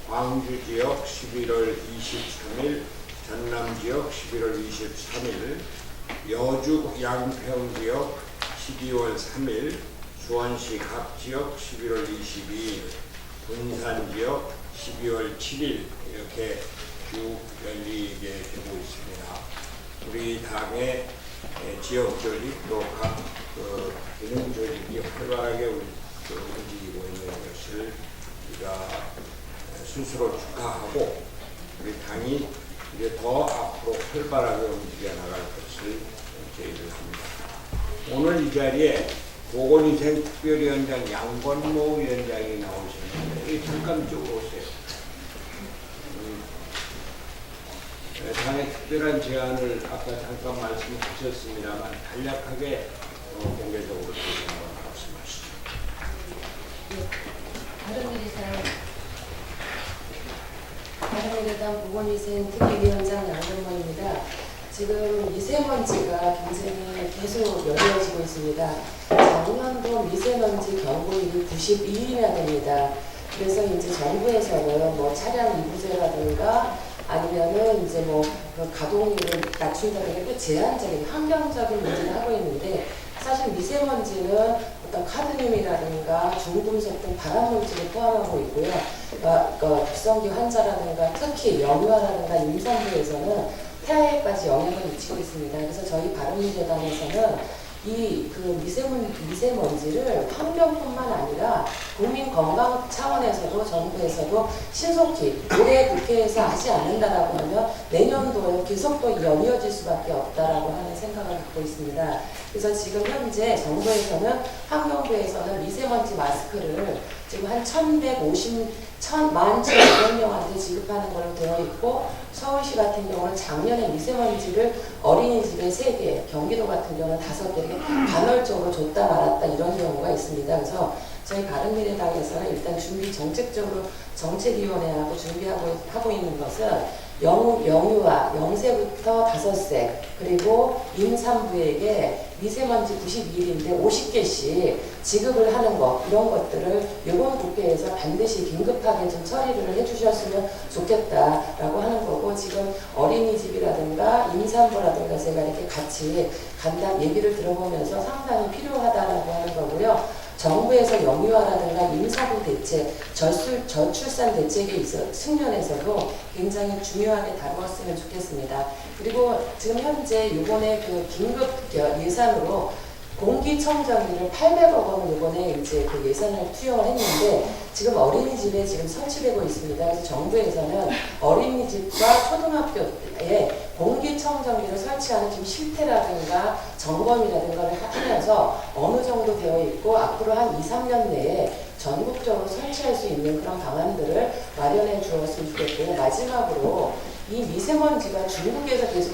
광주지역 11월 23일, 전남지역 11월 23일, 여주 양평지역 12월 3일, 수원시 갑지역 11월 22일, 군산지역 12월 7일 이렇게 쭉 열리게 되고 있습니다. 우리 당의 지역 조직 또 각 기능 조직이 활발하게 움직이고 있는 것을 우리가 스스로 축하하고, 우리 당이 이제 더 앞으로 활발하게 움직여 나갈 것을 제의를 합니다. 오늘 이 자리에 보건위생특별위원장 양건모 위원장이 나오셨는데 잠깐 이쪽으로 오세요. 당의 특별한 제안을 아까 잠깐 말씀하셨습니다만 간략하게 공개적으로 다시 한번 말씀하시죠. 바른미래당 부산 보건위생 특위위원장 양정모입니다. 지금 미세먼지가 굉장히 계속 연이어지고 있습니다. 작년도 미세먼지 경보일이 92일이나 됩니다. 그래서 이제 정부에서는 뭐 차량 이부제라든가 아니면은 이제 그 가동률을 낮춘다든가 제한적인 환경적인 문제를 하고 있는데, 사실 미세먼지는 어떤 카드뮴이라든가 중금속 등 발암물질을 포함하고 있고요. 그러니까 비성기 환자라든가 특히 영유아라든가 임산부에서는 폐하에까지 영향을 미치고 있습니다. 그래서 저희 바른미래당에서는 이 그 미세먼지를 환경뿐만 아니라 국민 건강 차원에서도 정부에서도 신속히 올해 국회에서 하지 않는다라고 하면 내년도에 계속 또 연이어질 수밖에 없다라고 하는 생각을 갖고 있습니다. 그래서 지금 현재 정부에서는 환경부에서는 미세먼지 마스크를 지금 한 11,500명한테 지급하는 걸로 되어 있고, 서울시 같은 경우는 작년에 미세먼지를 어린이집에 3개, 경기도 같은 경우는 5개 이렇게 간헐적으로 줬다 말았다 이런 경우가 있습니다. 그래서 저희 바른미래당에서는 일단 정책적으로 정책위원회하고 준비하고 있는 것은 영유아 0세부터 5세 그리고 임산부에게 미세먼지 92일인데 50개씩 지급을 하는 것, 이런 것들을 이번 국회에서 반드시 긴급하게 좀 처리를 해주셨으면 좋겠다라고 하는 거고, 지금 어린이집이라든가 임산부라든가 제가 이렇게 같이 간단 얘기를 들어보면서 상당히 필요하다라고 하는 거고요. 정부에서 영유아라든가 임산부 대책, 저출산 대책에 있어 측면에서도 굉장히 중요하게 다루었으면 좋겠습니다. 그리고 지금 현재 이번에 그 긴급 예산으로 공기청정기를 800억 원을 이번에 이제 그 예산을 투영을 했는데, 지금 어린이집에 지금 설치되고 있습니다. 그래서 정부에서는 어린이집과 초등학교에 공기청정기를 설치하는 지금 실태라든가 점검이라든가를 하면서 어느 정도 되어 있고 앞으로 한 2-3년 내에 전국적으로 설치할 수 있는 그런 방안들을 마련해 주었으면 좋겠고요. 마지막으로 이 미세먼지가 중국에서 계속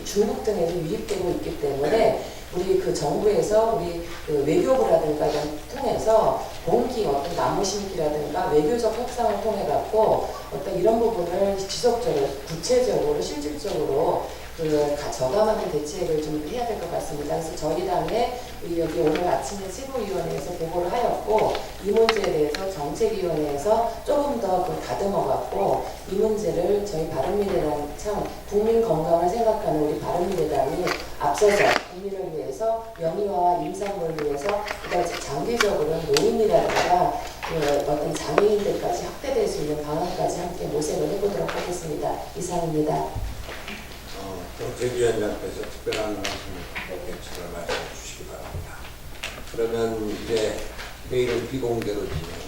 중국 등에서 유입되고 있기 때문에 우리 그 정부에서 우리 그 외교부라든가 이런 통해서 공기 어떤 나무 심기라든가 외교적 협상을 통해 갖고 어떤 이런 부분을 지속적으로 구체적으로 실질적으로 그 저감하는 대책을 좀 해야 될 것 같습니다. 그래서 저희 당에 우리 여기 오늘 아침에 최고위원회에서 보고를 하였고, 이 문제에 대해서 정책위원회에서 조금 더 다듬어 갖고 이 문제를 저희 바른미래당, 참 국민 건강을 생각하는 우리 바른미래당이 앞서서 국민을 위해서 영유아와 임산부를 위해서 그다음에 장기적으로는 노인이라든가 그 어떤 장애인들까지 확대될 수 있는 방안까지 함께 모색을 해보도록 하겠습니다. 이상입니다. 정책위원장께서 특별한 대책을 말씀해 주시기 바랍니다. 그러면 이제 회의를 비공개로 진행.